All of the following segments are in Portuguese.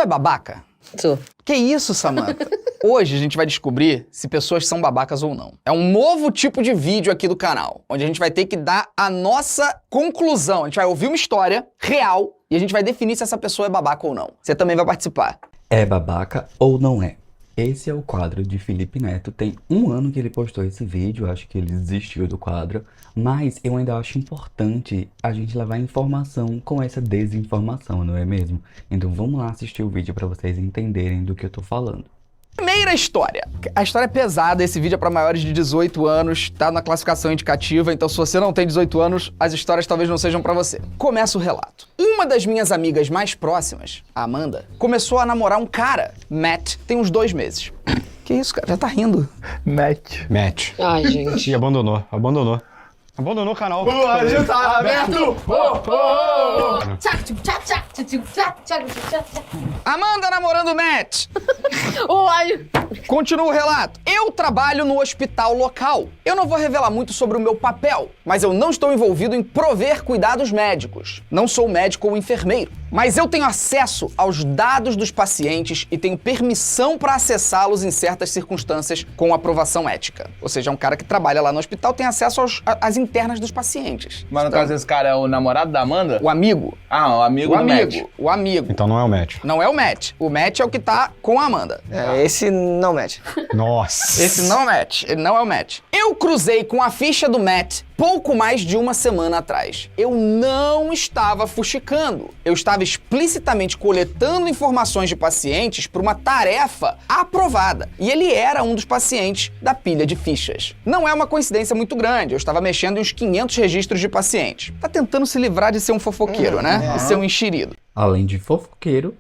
Tu é babaca? Sou. Que isso, Samantha? Hoje a gente vai descobrir se pessoas são babacas ou não. É um novo tipo de vídeo aqui do canal, onde a gente vai ter que dar a nossa conclusão. A gente vai ouvir uma história real e a gente vai definir se essa pessoa é babaca ou não. Você também vai participar. É babaca ou não é? Esse é o quadro de Felipe Neto. Tem um ano que ele postou esse vídeo, acho que ele desistiu do quadro. Mas eu ainda acho importante a gente levar informação com essa desinformação, não é mesmo? Então vamos lá assistir o vídeo para vocês entenderem do que eu tô falando. Primeira história. A história é pesada, esse vídeo é para maiores de 18 anos, tá na classificação indicativa, então se você não tem 18 anos, as histórias talvez não sejam para você. Começa o relato. Uma das minhas amigas mais próximas, a Amanda, começou a namorar um cara, Matt, tem uns 2 meses. Que isso, cara? Já tá rindo. Matt. Ai, gente. E abandonou. Abandonou o canal. A gente tá aberto! Amanda namorando Matt. Ai. Continua o relato. Eu trabalho no hospital local. Eu não vou revelar muito sobre o meu papel, mas eu não estou envolvido em prover cuidados médicos. Não sou médico ou enfermeiro, mas eu tenho acesso aos dados dos pacientes e tenho permissão para acessá-los em certas circunstâncias com aprovação ética. Ou seja, um cara que trabalha lá no hospital tem acesso às internas dos pacientes. Mas no caso, esse cara é o namorado da Amanda? O amigo. Ah, o amigo do Matt. O amigo. Então não é o Matt. Não é o Matt. O Matt é o que tá com a Amanda. Esse não mete. Nossa. Esse não é o Matt. Ele não é o Matt. Eu cruzei com a ficha do Matt pouco mais de uma semana atrás. Eu não estava fuxicando. Eu estava explicitamente coletando informações de pacientes para uma tarefa aprovada. E ele era um dos pacientes da pilha de fichas. Não é uma coincidência muito grande. Eu estava mexendo em uns 500 registros de pacientes. Tá tentando se livrar de ser um fofoqueiro, né? De ser um enxerido. Além de fofoqueiro,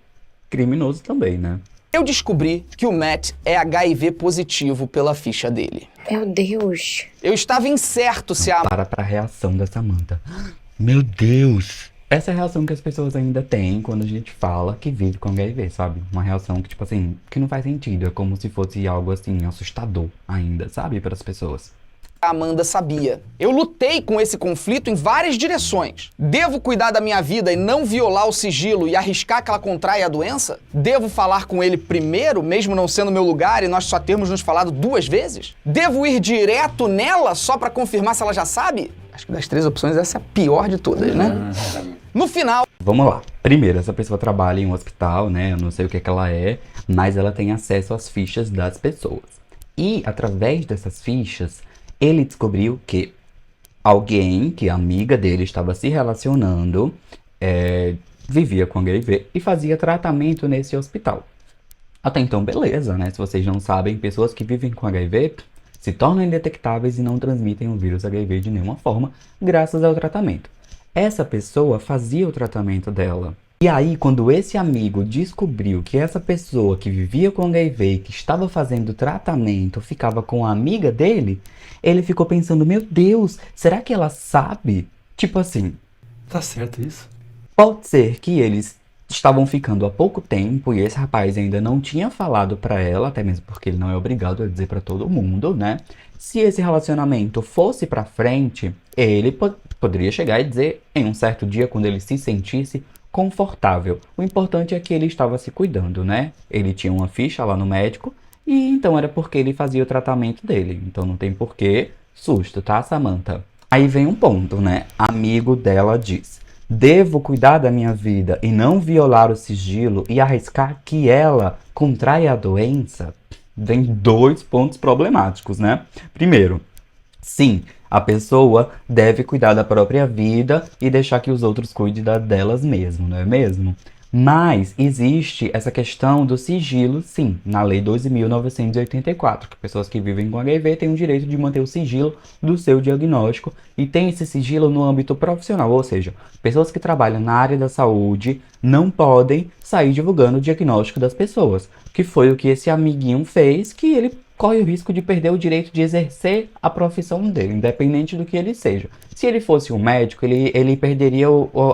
criminoso também, né? Eu descobri que o Matt é HIV positivo pela ficha dele. Meu Deus. Eu estava incerto se a... Pra reação da Samantha. Meu Deus! Essa é a reação que as pessoas ainda têm quando a gente fala que vive com HIV, sabe? Uma reação que, tipo assim, que não faz sentido. É como se fosse algo, assim, assustador ainda, sabe? Para as pessoas. A Amanda sabia. Eu lutei com esse conflito em várias direções. Devo cuidar da minha vida e não violar o sigilo e arriscar que ela contraia a doença? Devo falar com ele primeiro, mesmo não sendo meu lugar e nós só termos nos falado 2 vezes? Devo ir direto nela só pra confirmar se ela já sabe? Acho que das 3 opções essa é a pior de todas, né? No final... Vamos lá. Primeiro, essa pessoa trabalha em um hospital, né? Eu não sei o que ela é, mas ela tem acesso às fichas das pessoas. E, através dessas fichas, ele descobriu que alguém, que a amiga dele estava se relacionando, vivia com HIV e fazia tratamento nesse hospital. Até então, beleza, né? Se vocês não sabem, pessoas que vivem com HIV se tornam indetectáveis e não transmitem o vírus HIV de nenhuma forma, graças ao tratamento. Essa pessoa fazia o tratamento dela. E aí, quando esse amigo descobriu que essa pessoa que vivia com HIV e que estava fazendo tratamento ficava com a amiga dele, ele ficou pensando, meu Deus, será que ela sabe? Tipo assim... Tá certo isso? Pode ser que eles estavam ficando há pouco tempo e esse rapaz ainda não tinha falado pra ela, até mesmo porque ele não é obrigado a dizer pra todo mundo, né? Se esse relacionamento fosse pra frente, ele poderia chegar e dizer em um certo dia, quando ele se sentisse confortável. O importante é que ele estava se cuidando, né? Ele tinha uma ficha lá no médico e então era porque ele fazia o tratamento dele. Então não tem porquê susto, tá, Samantha? Aí vem um ponto, né? Amigo dela diz: devo cuidar da minha vida e não violar o sigilo e arriscar que ela contraia a doença? Vem 2 pontos problemáticos, né? Primeiro, sim, a pessoa deve cuidar da própria vida e deixar que os outros cuidem delas mesmo, não é mesmo? Mas existe essa questão do sigilo, sim, na Lei 12.984, que pessoas que vivem com HIV têm o direito de manter o sigilo do seu diagnóstico e tem esse sigilo no âmbito profissional, ou seja, pessoas que trabalham na área da saúde não podem sair divulgando o diagnóstico das pessoas, que foi o que esse amiguinho fez, que ele corre o risco de perder o direito de exercer a profissão dele, independente do que ele seja. Se ele fosse um médico, ele perderia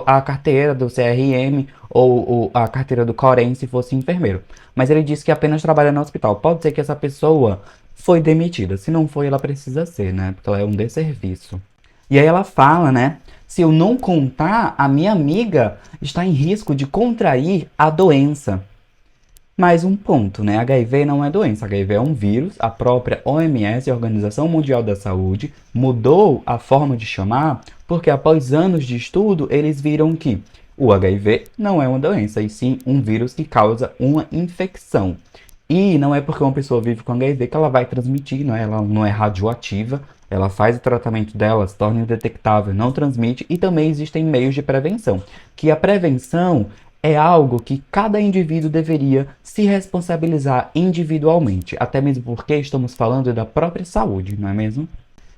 a carteira do CRM ou a carteira do Corém se fosse enfermeiro. Mas ele disse que apenas trabalha no hospital. Pode ser que essa pessoa foi demitida. Se não foi, ela precisa ser, né? Porque ela é um desserviço. E aí ela fala, né? Se eu não contar, a minha amiga está em risco de contrair a doença. Mais um ponto, né? HIV não é doença, HIV é um vírus. A própria OMS, a Organização Mundial da Saúde, mudou a forma de chamar, porque após anos de estudo, eles viram que o HIV não é uma doença, e sim um vírus que causa uma infecção. E não é porque uma pessoa vive com HIV que ela vai transmitir, não é? Ela não é radioativa, ela faz o tratamento dela, se torna indetectável, não transmite, e também existem meios de prevenção. Que a prevenção é algo que cada indivíduo deveria se responsabilizar individualmente, até mesmo porque estamos falando da própria saúde, não é mesmo?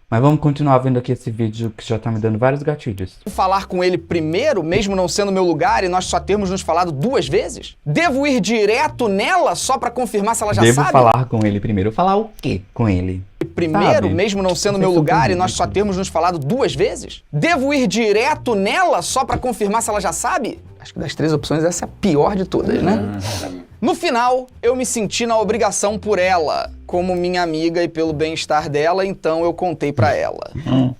Mas vamos continuar vendo aqui esse vídeo que já tá me dando vários gatilhos. Falar com ele primeiro, mesmo não sendo meu lugar, e nós só termos nos falado 2 vezes? Devo ir direto nela só pra confirmar se ela já Devo sabe? falar com ele primeiro. Falar o quê com ele? Primeiro, Sabe? mesmo não sendo Isso é meu super lugar, e nós só ridículo. termos nos falado 2 vezes? Devo ir direto nela só pra confirmar se ela já sabe? Acho que das 3 opções essa é a pior de todas, né? No final, eu me senti na obrigação por ela, como minha amiga e pelo bem-estar dela, então eu contei pra ela.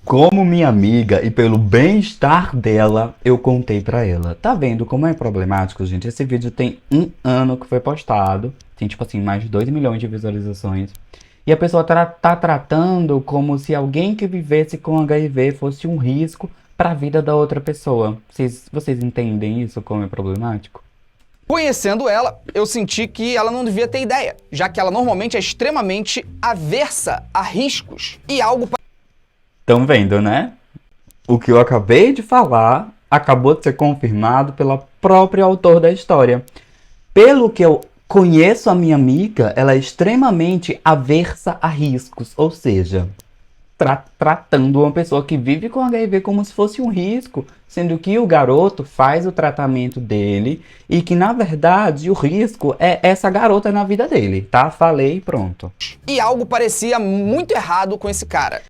Como minha amiga e pelo bem-estar dela, eu contei pra ela. Tá vendo como é problemático, gente? Esse vídeo tem 1 ano que foi postado. Tem, tipo assim, mais de 2 milhões de visualizações. E a pessoa tá tratando como se alguém que vivesse com HIV fosse um risco pra vida da outra pessoa. Vocês entendem isso como é problemático? Conhecendo ela, eu senti que ela não devia ter ideia, já que ela normalmente é extremamente aversa a riscos e algo Estão vendo, né? O que eu acabei de falar acabou de ser confirmado pela própria autor da história. Pelo que eu conheço a minha amiga, ela é extremamente aversa a riscos, ou seja, tratando uma pessoa que vive com HIV como se fosse um risco, sendo que o garoto faz o tratamento dele e que, na verdade, o risco é essa garota na vida dele, tá? Falei e pronto. e algo parecia muito errado com esse cara.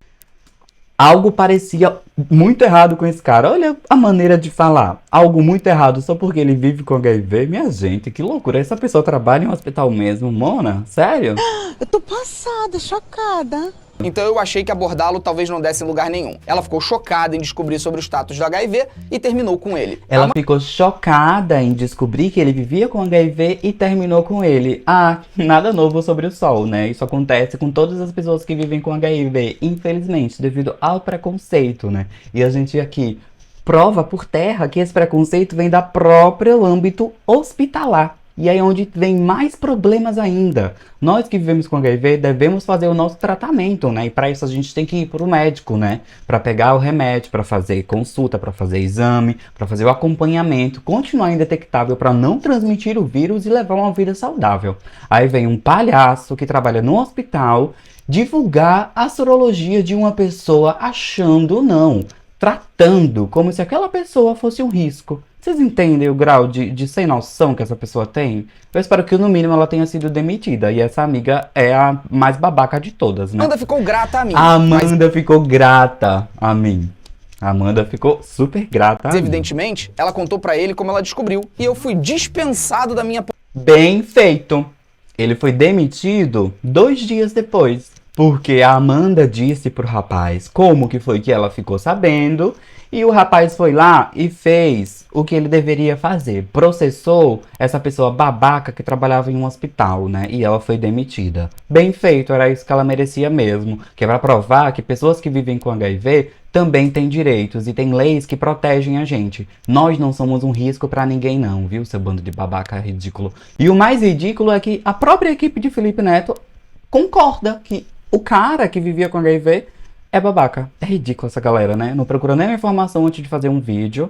Algo parecia muito errado com esse cara. Olha a maneira de falar. Algo muito errado só porque ele vive com HIV. Minha gente, que loucura. Essa pessoa trabalha em um hospital mesmo, Mona? Sério? Eu tô passada, chocada. Então eu achei que abordá-lo talvez não desse em lugar nenhum. Ela ficou chocada em descobrir sobre o status do HIV e terminou com ele. Ela ficou chocada em descobrir que ele vivia com HIV e terminou com ele. Ah, nada novo sobre o sol, né? Isso acontece com todas as pessoas que vivem com HIV, infelizmente, devido ao preconceito, né? E a gente aqui prova por terra que esse preconceito vem da própria âmbito hospitalar. E aí é onde vem mais problemas ainda. Nós que vivemos com HIV devemos fazer o nosso tratamento, né? E para isso a gente tem que ir para o médico, né? Para pegar o remédio, para fazer consulta, para fazer exame, para fazer o acompanhamento, continuar indetectável para não transmitir o vírus e levar uma vida saudável. Aí vem um palhaço que trabalha no hospital divulgar a sorologia de uma pessoa achando não, tratando como se aquela pessoa fosse um risco. Vocês entendem o grau de sem noção que essa pessoa tem? Eu espero que, no mínimo, ela tenha sido demitida. E essa amiga é a mais babaca de todas, né? Amanda ficou grata a mim. A Amanda ficou grata a mim. A Amanda ficou super grata a Mas, mim. evidentemente, ela contou pra ele como ela descobriu. E eu fui dispensado da minha Bem feito. Ele foi demitido 2 dias depois. Porque a Amanda disse pro rapaz como que foi que ela ficou sabendo. E o rapaz foi lá e fez o que ele deveria fazer. Processou essa pessoa babaca que trabalhava em um hospital, né? E ela foi demitida. Bem feito, era isso que ela merecia mesmo. Que é pra provar que pessoas que vivem com HIV também têm direitos e têm leis que protegem a gente. Nós não somos um risco pra ninguém não, viu? Seu bando de babaca ridículo. E o mais ridículo é que a própria equipe de Felipe Neto concorda que o cara que vivia com HIV é babaca. É ridículo essa galera, né? Não procura nenhuma informação antes de fazer um vídeo.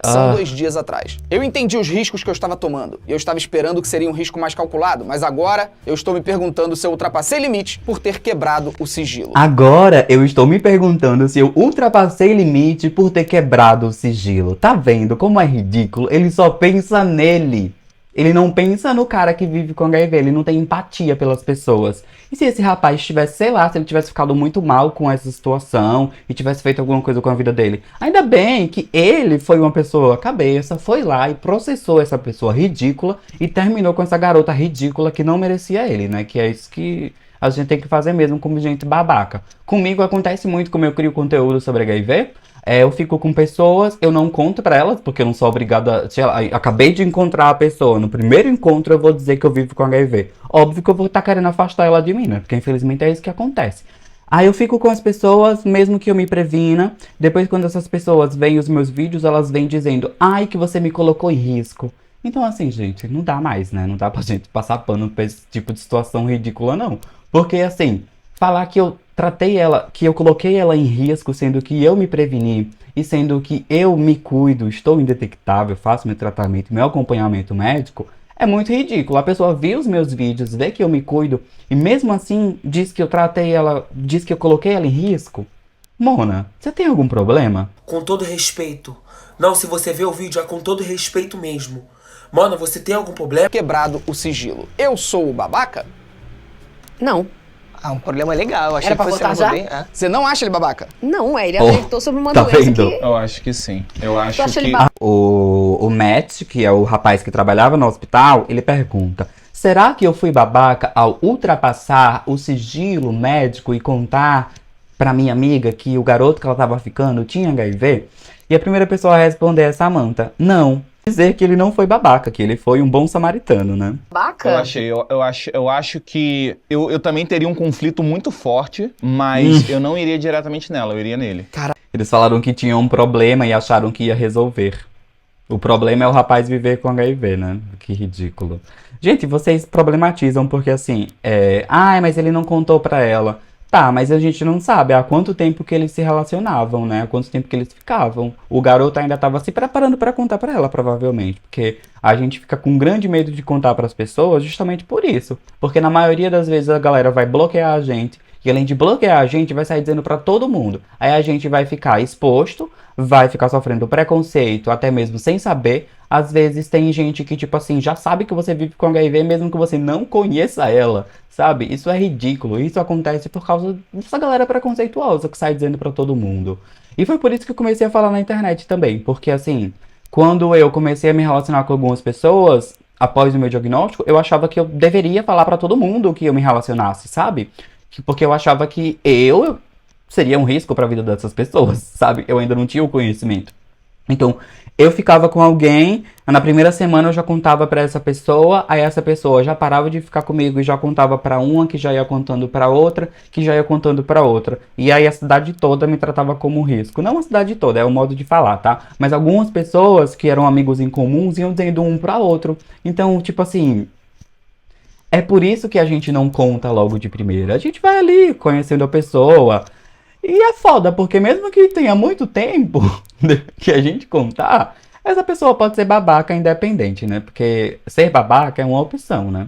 São 2 dias atrás. Eu entendi os riscos que eu estava tomando. E eu estava esperando que seria um risco mais calculado. Mas agora eu estou me perguntando se eu ultrapassei limites por ter quebrado o sigilo. Agora eu estou me perguntando se eu ultrapassei limite por ter quebrado o sigilo. Tá vendo como é ridículo? Ele só pensa nele. Ele não pensa no cara que vive com HIV, ele não tem empatia pelas pessoas. E se esse rapaz tivesse, sei lá, se ele tivesse ficado muito mal com essa situação e tivesse feito alguma coisa com a vida dele? Ainda bem que ele foi uma pessoa cabeça, foi lá e processou essa pessoa ridícula e terminou com essa garota ridícula que não merecia ele, né? Que é isso que a gente tem que fazer mesmo como gente babaca. Comigo acontece muito, como eu crio conteúdo sobre HIV, Eu fico com pessoas, eu não conto pra elas, porque eu não sou obrigada. Sei lá, acabei de encontrar a pessoa. No primeiro encontro eu vou dizer que eu vivo com HIV. Óbvio que eu vou estar querendo afastar ela de mim, né? Porque infelizmente é isso que acontece. Aí eu fico com as pessoas, mesmo que eu me previna. Depois, quando essas pessoas veem os meus vídeos, elas vêm dizendo: ai, que você me colocou em risco. Então, assim, gente, não dá mais, né? Não dá pra gente passar pano pra esse tipo de situação ridícula, não. Porque, assim, falar que eu tratei ela, que eu coloquei ela em risco, sendo que eu me preveni e sendo que eu me cuido, estou indetectável, faço meu tratamento, meu acompanhamento médico, é muito ridículo. A pessoa vê os meus vídeos, vê que eu me cuido e mesmo assim diz que eu tratei ela, diz que eu coloquei ela em risco. Mona, você tem algum problema? Com todo respeito. Não, se você vê o vídeo, é com todo respeito mesmo. Mona, você tem algum problema? Quebrado o sigilo. Eu sou o babaca? Não. Ah, um problema legal. Eu achei Era que pra fosse votar algo já? bem. Você não acha ele babaca? Não, ele alertou sobre uma tá doença vendo? que... Eu acho que sim. Eu acho Tu acha ele que... babaca? O Matt, que é o rapaz que trabalhava no hospital, ele pergunta: será que eu fui babaca ao ultrapassar o sigilo médico e contar pra minha amiga que o garoto que ela tava ficando tinha HIV? E a primeira pessoa a responder é Samantha: não. Dizer que ele não foi babaca, que ele foi um bom samaritano, né? Babaca? Eu acho que eu também teria um conflito muito forte, mas eu não iria diretamente nela, eu iria nele. Eles falaram que tinham um problema e acharam que ia resolver. O problema é o rapaz viver com HIV, né? Que ridículo. Gente, vocês problematizam porque assim, mas ele não contou pra ela. Tá, mas a gente não sabe há quanto tempo que eles se relacionavam, né? Há quanto tempo que eles ficavam. O garoto ainda tava se preparando pra contar pra ela, provavelmente. Porque a gente fica com grande medo de contar pras pessoas justamente por isso. Porque na maioria das vezes a galera vai bloquear a gente. E além de bloquear a gente, vai sair dizendo pra todo mundo. Aí a gente vai ficar exposto, vai ficar sofrendo preconceito, até mesmo sem saber. Às vezes tem gente que, tipo assim, já sabe que você vive com HIV mesmo que você não conheça ela, sabe? Isso é ridículo. Isso acontece por causa dessa galera preconceituosa que sai dizendo pra todo mundo. E foi por isso que eu comecei a falar na internet também. Porque, assim, quando eu comecei a me relacionar com algumas pessoas, após o meu diagnóstico, eu achava que eu deveria falar pra todo mundo que eu me relacionasse, sabe? Porque eu achava que eu seria um risco pra vida dessas pessoas, sabe? Eu ainda não tinha o conhecimento. Então, eu ficava com alguém, na primeira semana eu já contava pra essa pessoa, aí essa pessoa já parava de ficar comigo e já contava pra uma, que já ia contando pra outra, que já ia contando pra outra. E aí a cidade toda me tratava como risco. Não a cidade toda, é o modo de falar, tá? Mas algumas pessoas que eram amigos em comuns iam dizendo um pra outro. Então, tipo assim, é por isso que a gente não conta logo de primeira. A gente vai ali conhecendo a pessoa. E é foda, porque mesmo que tenha muito tempo que a gente contar, essa pessoa pode ser babaca independente, né? Porque ser babaca é uma opção, né?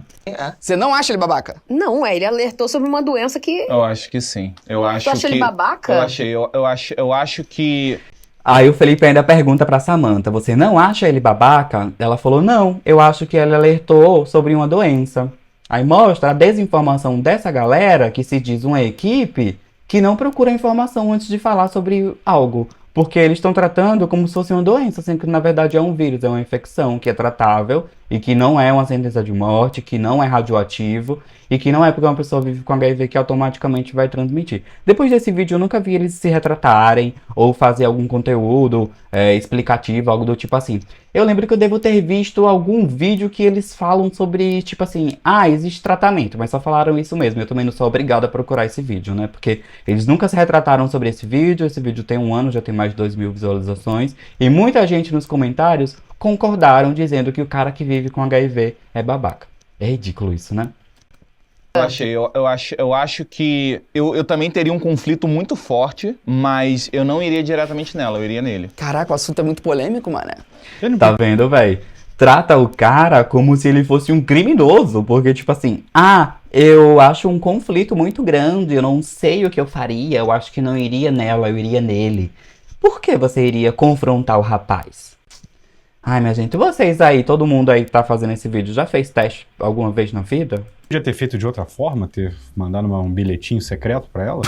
Você não acha ele babaca? Não, ele alertou sobre uma doença que... Eu acho que sim. Eu acho Tu acha ele babaca? Eu acho que... Aí o Felipe ainda pergunta pra Samantha: você não acha ele babaca? Ela falou: não, eu acho que ele alertou sobre uma doença. Aí mostra a desinformação dessa galera que se diz uma equipe que não procura informação antes de falar sobre algo. Porque eles estão tratando como se fosse uma doença, sendo que na verdade é um vírus, é uma infecção que é tratável e que não é uma sentença de morte, que não é radioativo e que não é porque uma pessoa vive com HIV que automaticamente vai transmitir. Depois desse vídeo eu nunca vi eles se retratarem ou fazer algum conteúdo explicativo, algo do tipo assim. Eu lembro que eu devo ter visto algum vídeo que eles falam sobre, tipo assim, existe tratamento, mas só falaram isso mesmo. Eu também não sou obrigado a procurar esse vídeo, né? Porque eles nunca se retrataram sobre esse vídeo tem 1 ano, já tem mais de 2.000 visualizações. E muita gente nos comentários concordaram dizendo que o cara que vive com HIV é babaca. É ridículo isso, né? Eu acho que eu também teria um conflito muito forte, mas eu não iria diretamente nela, eu iria nele. Caraca, o assunto é muito polêmico, mané. Tá vendo, véi? Trata o cara como se ele fosse um criminoso, porque tipo assim, eu acho um conflito muito grande, eu não sei o que eu faria, eu acho que não iria nela, eu iria nele. Por que você iria confrontar o rapaz? Ai, minha gente, vocês aí, todo mundo aí que tá fazendo esse vídeo, já fez teste alguma vez na vida? Podia ter feito de outra forma, ter mandado um bilhetinho secreto pra ela?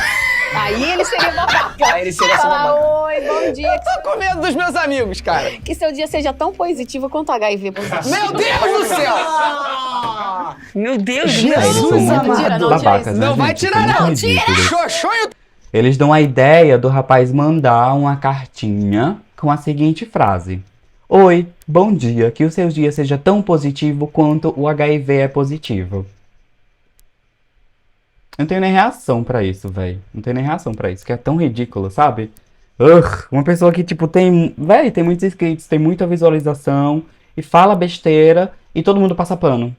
Aí ele seria babaca. Aí ele seria essa babaca. Oi, bom dia. Tô com medo dos meus amigos, cara. Que seu dia seja tão positivo quanto HIV positivo. Meu Deus do céu! Meu Deus, Eles são muito Mentira, não, tira babacas, isso. né, Não vai gente? tirar, São muito não. ridículos. Xoxonho. Eles dão a ideia do rapaz mandar uma cartinha com a seguinte frase: Oi, bom dia, que o seu dia seja tão positivo quanto o HIV é positivo. Eu não tenho nem reação pra isso, velho. Não tenho nem reação pra isso, que é tão ridículo, sabe? Uma pessoa que, tipo, tem muitos inscritos, tem muita visualização e fala besteira e todo mundo passa pano.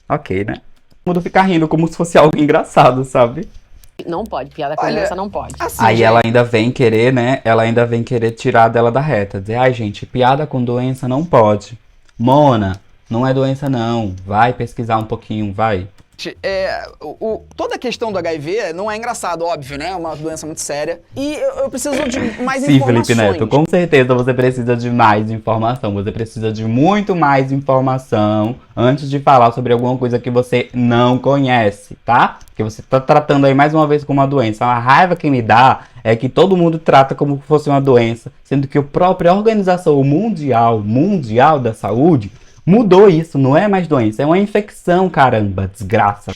Ok, né? Todo mundo fica rindo como se fosse algo engraçado, sabe? Não pode, piada com Olha, doença não pode. Assim, Aí gente, ela ainda vem querer, né? Ela ainda vem querer tirar dela da reta. Dizer, ai, gente, piada com doença não pode. Mona, não é doença não. Vai pesquisar um pouquinho, vai. toda a questão do HIV não é engraçado, óbvio, né? É uma doença muito séria. E eu preciso de mais Sim, informações. Felipe Neto, com certeza você precisa de mais informação. Você precisa de muito mais informação antes de falar sobre alguma coisa que você não conhece, tá? Porque você tá tratando aí mais uma vez como uma doença. A raiva que me dá é que todo mundo trata como se fosse uma doença, sendo que a própria Organização Mundial da Saúde mudou isso, não é mais doença, é uma infecção, caramba, desgraça.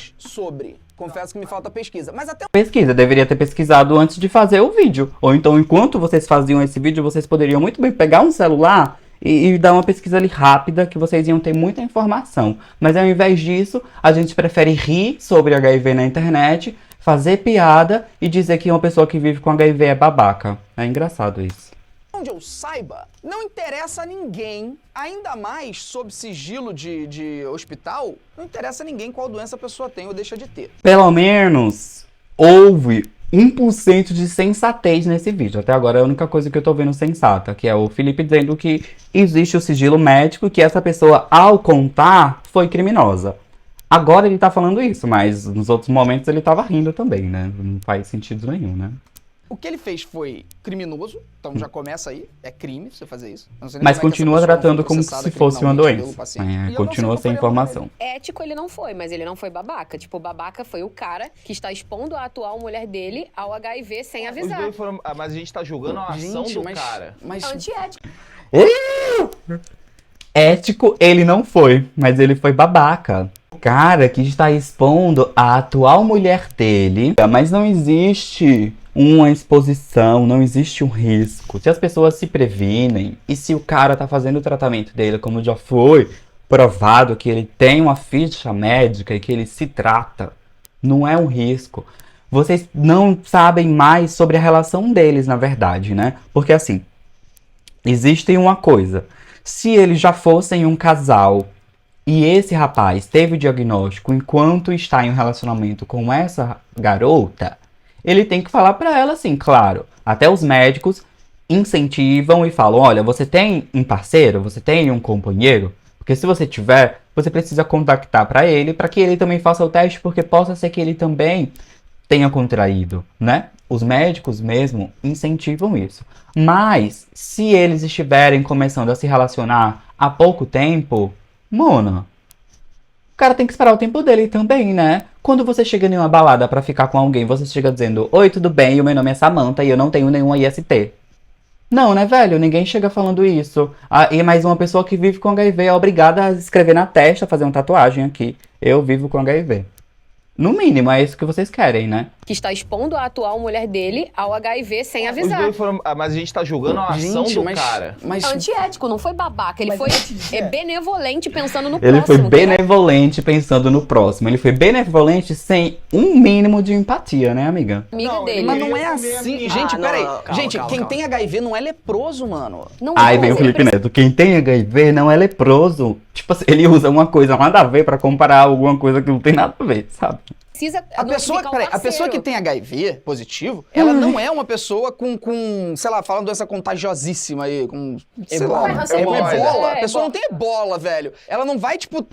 Confesso que me falta pesquisa, mas até Pesquisa, deveria ter pesquisado antes de fazer o vídeo. Ou então, enquanto vocês faziam esse vídeo, vocês poderiam muito bem pegar um celular e dar uma pesquisa ali rápida, que vocês iam ter muita informação. Mas ao invés disso, a gente prefere rir sobre HIV na internet, fazer piada e dizer que uma pessoa que vive com HIV é babaca. É engraçado isso. onde eu saiba, não interessa a ninguém, ainda mais sob sigilo de hospital, não interessa a ninguém qual doença a pessoa tem ou deixa de ter. Pelo menos houve 1% de sensatez nesse vídeo. Até agora é a única coisa que eu tô vendo sensata, que é o Felipe dizendo que existe o sigilo médico e que essa pessoa, ao contar, foi criminosa. Agora ele tá falando isso, mas nos outros momentos ele tava rindo também, né? Não faz sentido nenhum, né? O que ele fez foi criminoso, então já começa aí, é crime você fazer isso. Eu não sei nem Mas como é que essa continua pessoa não tratando foi como processada se fosse uma criminalmente doença. pelo paciente. E eu não sei Continua qual sem foi a ordem informação. Ético ele não foi, mas ele não foi babaca. Tipo, o babaca foi o cara que está expondo a atual mulher dele ao HIV sem Os avisar. dois foram, mas a gente tá julgando a ação Gente, do mas, cara. mas Antiético. Ético ele não foi, mas ele foi babaca. O cara que está expondo a atual mulher dele, mas não existe uma exposição, não existe um risco. Se as pessoas se previnem e se o cara tá fazendo o tratamento dele, como já foi provado que ele tem uma ficha médica e que ele se trata, não é um risco. Vocês não sabem mais sobre a relação deles, na verdade, né? Porque assim, existe uma coisa. Se eles já fossem um casal e esse rapaz teve o diagnóstico enquanto está em um relacionamento com essa garota, ele tem que falar pra ela assim, claro. Até os médicos incentivam e falam, olha, você tem um parceiro, você tem um companheiro? Porque se você tiver, você precisa contactar pra ele, pra que ele também faça o teste, porque possa ser que ele também tenha contraído, né? Os médicos mesmo incentivam isso. Mas, se eles estiverem começando a se relacionar há pouco tempo, Mona, o cara tem que esperar o tempo dele também, né? Quando você chega em uma balada pra ficar com alguém, você chega dizendo, oi, tudo bem, o meu nome é Samantha e eu não tenho nenhuma IST. Não, né, velho? Ninguém chega falando isso. E mais uma pessoa que vive com HIV é obrigada a escrever na testa, fazer uma tatuagem aqui. Eu vivo com HIV. No mínimo, é isso que vocês querem, né? Que está expondo a atual mulher dele ao HIV sem Os avisar. dois foram, mas a gente tá julgando a ação gente, do mas, cara. mas Antiético, não foi babaca. Ele foi benevolente pensando no Ele foi próximo. benevolente pensando no próximo. Ele foi benevolente sem um mínimo de empatia, né, amiga? Amiga Não, dele. Mas não é queria assim. comer Gente, não, peraí. não, calma, Gente, calma, quem calma. tem HIV não é leproso, mano. Não Aí é, vem o mas ele Felipe Neto. Quem tem HIV não é leproso. Tipo assim, ele usa uma coisa nada a ver pra comparar alguma coisa que não tem nada a ver, sabe? precisa A pessoa, notificar o peraí, a parceiro. pessoa que tem HIV positivo, ela não é uma pessoa com, sei lá, falando doença contagiosíssima aí, com, sei Ebola. lá, Mas é ebola. ebola. É, A pessoa ebola. não tem ebola, velho. Ela não vai, tipo,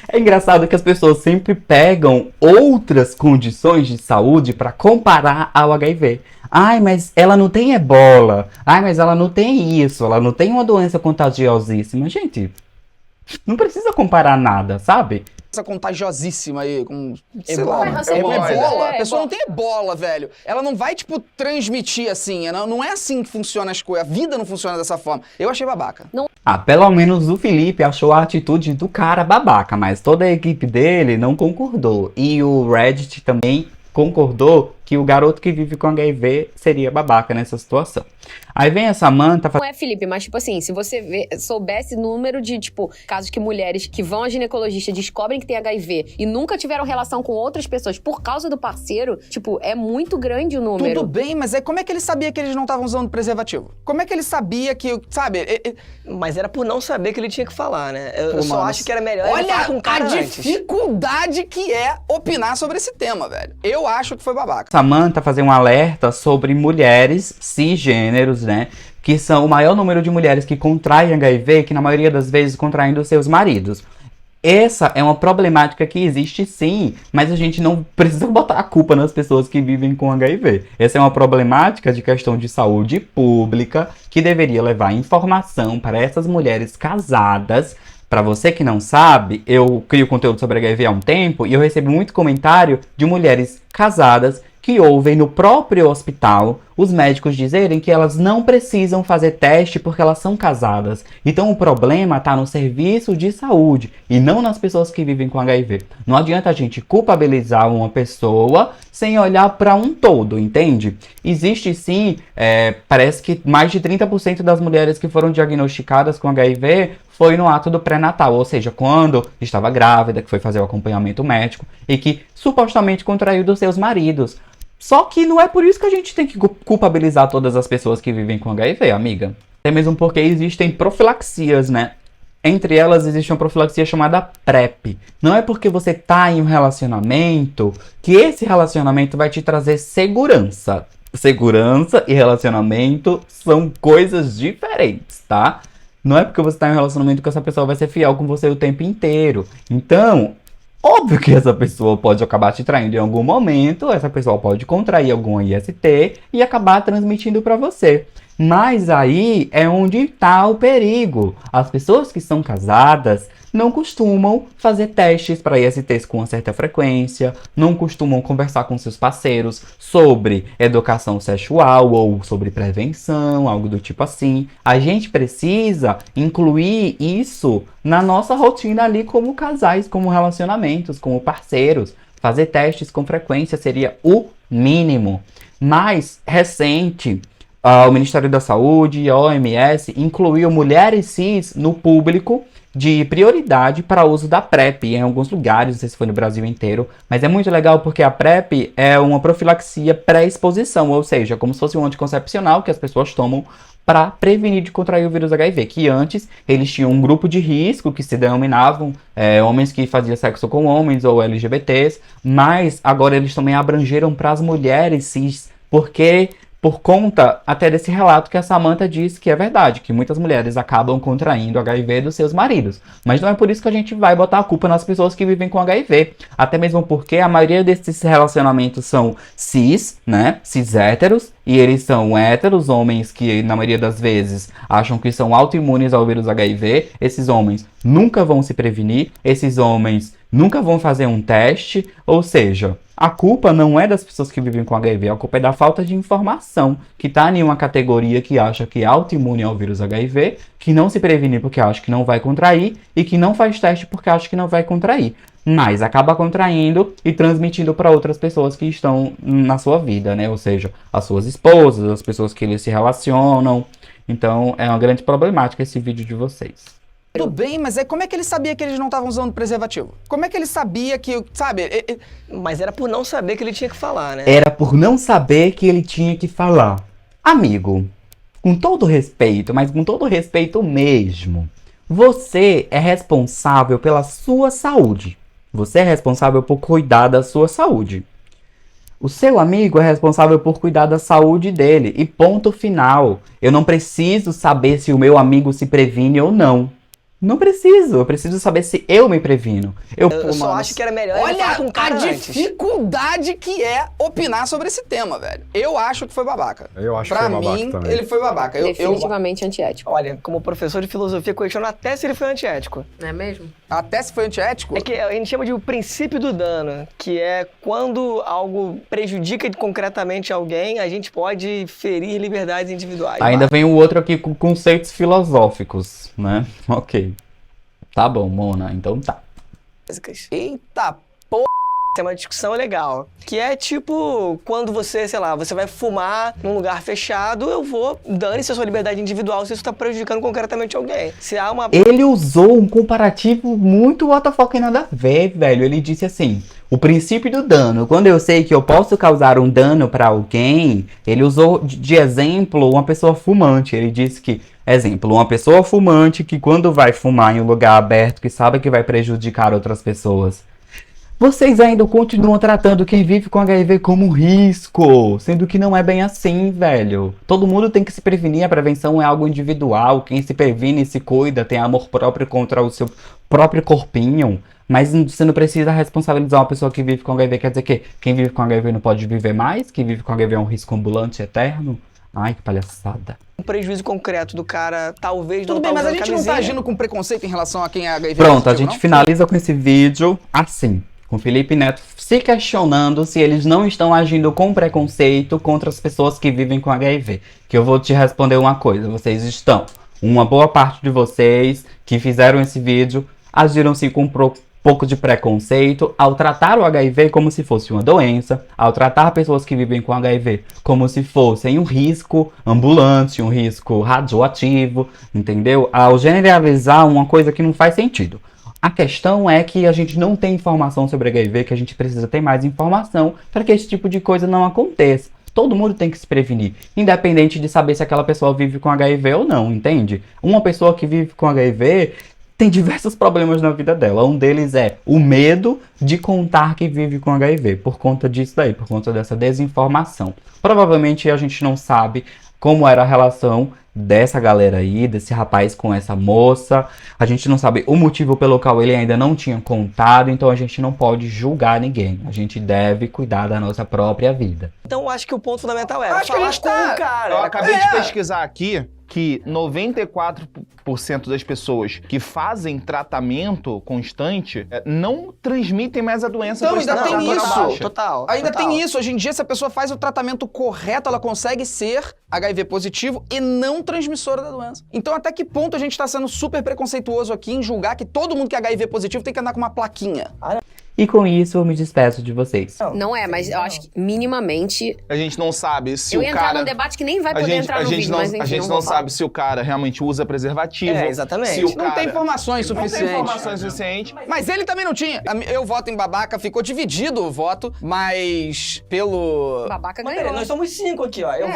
É engraçado que as pessoas sempre pegam outras condições de saúde pra comparar ao HIV. Ai, mas ela não tem ebola. Ai, mas ela não tem isso. Ela não tem uma doença contagiosíssima. Gente, não precisa comparar nada, sabe? essa contagiosíssima aí, com, sei Ebola. lá, Mas é ebola. ebola. É, A pessoa ebola. não tem ebola, velho. Ela não vai, tipo, transmitir assim. Não é assim que funciona as coisas. A vida não funciona dessa forma. Eu achei babaca. Não Pelo menos o Felipe achou a atitude do cara babaca, mas toda a equipe dele não concordou. E o Reddit também concordou que o garoto que vive com HIV seria babaca nessa situação. Aí vem a Samantha... Não é, Felipe, mas tipo assim, se você soubesse o número de, tipo, casos que mulheres que vão a ginecologista descobrem que tem HIV e nunca tiveram relação com outras pessoas por causa do parceiro, tipo, é muito grande o número. Tudo bem, mas como é que ele sabia que eles não estavam usando preservativo? Como é que ele sabia que, sabe... Mas era por não saber que ele tinha que falar, né? Eu Pô, só mano, acho que era melhor ele falar com o Olha cara a antes. dificuldade que é opinar sobre esse tema, velho. Eu acho que foi babaca. Samantha fazer um alerta sobre mulheres cisgêneros, né? Que são o maior número de mulheres que contraem HIV, que na maioria das vezes contraem dos seus maridos. Essa é uma problemática que existe sim, mas a gente não precisa botar a culpa nas pessoas que vivem com HIV. Essa é uma problemática de questão de saúde pública que deveria levar informação para essas mulheres casadas. Para você que não sabe, eu crio conteúdo sobre HIV há um tempo e eu recebo muito comentário de mulheres casadas que ouvem no próprio hospital os médicos dizerem que elas não precisam fazer teste porque elas são casadas. Então o problema está no serviço de saúde e não nas pessoas que vivem com HIV. Não adianta a gente culpabilizar uma pessoa sem olhar para um todo, entende? Existe sim, parece que mais de 30% das mulheres que foram diagnosticadas com HIV foi no ato do pré-natal, ou seja, quando estava grávida, que foi fazer o acompanhamento médico e que supostamente contraiu dos seus maridos. Só que não é por isso que a gente tem que culpabilizar todas as pessoas que vivem com HIV, amiga. Até mesmo porque existem profilaxias, né? Entre elas existe uma profilaxia chamada PrEP. Não é porque você tá em um relacionamento que esse relacionamento vai te trazer segurança. Segurança e relacionamento são coisas diferentes, tá? Não é porque você tá em um relacionamento que essa pessoa vai ser fiel com você o tempo inteiro. Então, óbvio que essa pessoa pode acabar te traindo em algum momento, essa pessoa pode contrair algum IST e acabar transmitindo para você. Mas aí é onde está o perigo. As pessoas que são casadas não costumam fazer testes para ISTs com uma certa frequência, não costumam conversar com seus parceiros sobre educação sexual ou sobre prevenção, algo do tipo assim. A gente precisa incluir isso na nossa rotina ali como casais, como relacionamentos, como parceiros. Fazer testes com frequência seria o mínimo. Mais recente, o Ministério da Saúde e a OMS incluiu mulheres cis no público de prioridade para o uso da PrEP em alguns lugares, não sei se foi no Brasil inteiro, mas é muito legal porque a PrEP é uma profilaxia pré-exposição, ou seja, como se fosse um anticoncepcional que as pessoas tomam para prevenir de contrair o vírus HIV, que antes eles tinham um grupo de risco que se denominavam homens que faziam sexo com homens ou LGBTs, mas agora eles também abrangeram para as mulheres cis, porque por conta até desse relato que a Samantha disse que é verdade, que muitas mulheres acabam contraindo HIV dos seus maridos. Mas não é por isso que a gente vai botar a culpa nas pessoas que vivem com HIV. Até mesmo porque a maioria desses relacionamentos são cis, né? Cis héteros. E eles são héteros, homens que na maioria das vezes acham que são autoimunes ao vírus HIV. Esses homens nunca vão se prevenir. Esses homens nunca vão fazer um teste. Ou seja, a culpa não é das pessoas que vivem com HIV, a culpa é da falta de informação, que está em uma categoria que acha que é autoimune ao vírus HIV, que não se previne porque acha que não vai contrair e que não faz teste porque acha que não vai contrair, mas acaba contraindo e transmitindo para outras pessoas que estão na sua vida, né? Ou seja, as suas esposas, as pessoas que eles se relacionam. Então, é uma grande problemática esse vídeo de vocês. Tudo bem, mas como é que ele sabia que eles não estavam usando preservativo? Como é que ele sabia que, sabe... Mas era por não saber que ele tinha que falar, né? Era por não saber que ele tinha que falar. Amigo, com todo respeito, mas com todo respeito mesmo, você é responsável pela sua saúde. Você é responsável por cuidar da sua saúde. O seu amigo é responsável por cuidar da saúde dele. E ponto final. Eu não preciso saber se o meu amigo se previne ou não. Não preciso, eu preciso saber se eu me previno. Eu só acho que era melhor ele falar com o Olha cara a antes. dificuldade que é opinar sobre esse tema, velho. Eu acho que foi babaca. Eu acho que Pra foi babaca mim, também. ele foi babaca. Definitivamente antiético. Olha, como professor de filosofia, questiono até se ele foi antiético. Não é mesmo? Até se foi antiético? É que a gente chama de o princípio do dano, que é quando algo prejudica concretamente alguém, a gente pode ferir liberdades individuais. Ainda vem o outro aqui com conceitos filosóficos, né? Ok. Tá bom, Mona, então tá. Eita, Tem uma discussão legal, que é tipo, quando você, sei lá, você vai fumar num lugar fechado, dane-se a sua liberdade individual se isso tá prejudicando concretamente alguém. Se há uma... Ele usou um comparativo muito what the fuck nada a ver, velho. Ele disse assim, o princípio do dano, quando eu sei que eu posso causar um dano pra alguém, ele usou de exemplo uma pessoa fumante. Ele disse que, exemplo, uma pessoa fumante que quando vai fumar em um lugar aberto, que sabe que vai prejudicar outras pessoas. Vocês ainda continuam tratando quem vive com HIV como um risco, sendo que não é bem assim, velho. Todo mundo tem que se prevenir, a prevenção é algo individual. Quem se previne e se cuida tem amor próprio contra o seu próprio corpinho. Mas você não precisa responsabilizar uma pessoa que vive com HIV. Quer dizer que quem vive com HIV não pode viver mais? Quem vive com HIV é um risco ambulante eterno? Ai, que palhaçada. Um prejuízo concreto do cara, talvez tudo não bem, tá mas a usando gente não tá camisinha. agindo com preconceito em relação a quem é HIV Pronto, positivo, a gente não? finaliza com esse vídeo assim. Com Felipe Neto se questionando se eles não estão agindo com preconceito contra as pessoas que vivem com HIV. Que eu vou te responder uma coisa, vocês estão. Uma boa parte de vocês que fizeram esse vídeo agiram sim com pouco de preconceito ao tratar o HIV como se fosse uma doença, ao tratar pessoas que vivem com HIV como se fossem um risco ambulante, um risco radioativo, entendeu? Ao generalizar uma coisa que não faz sentido. A questão é que a gente não tem informação sobre HIV, que a gente precisa ter mais informação para que esse tipo de coisa não aconteça. Todo mundo tem que se prevenir, independente de saber se aquela pessoa vive com HIV ou não, entende? Uma pessoa que vive com HIV tem diversos problemas na vida dela. Um deles é o medo de contar que vive com HIV, por conta disso daí, por conta dessa desinformação. Provavelmente a gente não sabe como era a relação dessa galera aí, desse rapaz com essa moça. A gente não sabe o motivo pelo qual ele ainda não tinha contado, então a gente não pode julgar ninguém. A gente deve cuidar da nossa própria vida. Então eu acho que o ponto fundamental é Acho que a falar gente com tá- o cara. Eu acabei de pesquisar aqui que 94% das pessoas que fazem tratamento constante não transmitem mais a doença. Então, por ainda estar tem com a isso. baixa. Total. Ainda total. tem isso. Hoje em dia, se a pessoa faz o tratamento correto, ela consegue ser HIV positivo e não transmissora da doença. Então, até que ponto a gente tá sendo super preconceituoso aqui em julgar que todo mundo que é HIV positivo tem que andar com uma plaquinha? E com isso eu me despeço de vocês. Não é, mas eu acho que minimamente... A gente não sabe se Eu o ia entrar cara... num debate que nem vai A poder gente, entrar a no gente vídeo, não, mas enfim, a gente não não vou falar. sabe se o cara realmente usa preservativo. É, exatamente. Se o Não cara tem informações não tem suficientes. informações suficientes. Mas ele também não tinha. Eu voto em babaca, ficou dividido o voto, mas pelo... Babaca Mas ganhou. peraí, nós somos 5 aqui, ó. Eu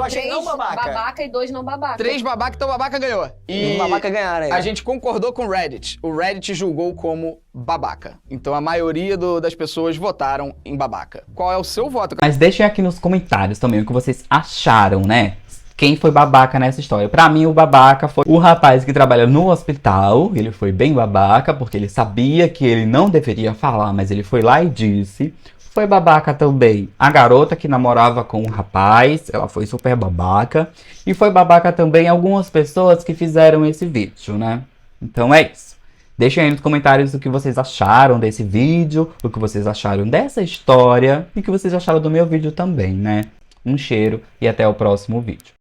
achei 3 não babaca. babaca e 2 não babaca. 3 babaca, então babaca ganhou. E Babaca ganharam aí. a gente concordou com o Reddit. O Reddit julgou como babaca. Então a maioria das pessoas votaram em babaca. Qual é o seu voto? Mas deixem aqui nos comentários também o que vocês acharam, né? Quem foi babaca nessa história? Pra mim, o babaca foi o rapaz que trabalha no hospital. Ele foi bem babaca, porque ele sabia que ele não deveria falar, mas ele foi lá e disse. Foi babaca também a garota que namorava com o rapaz. Ela foi super babaca. E foi babaca também algumas pessoas que fizeram esse vídeo, né? Então é isso. Deixem aí nos comentários o que vocês acharam desse vídeo, o que vocês acharam dessa história e o que vocês acharam do meu vídeo também, né? Um cheiro e até o próximo vídeo.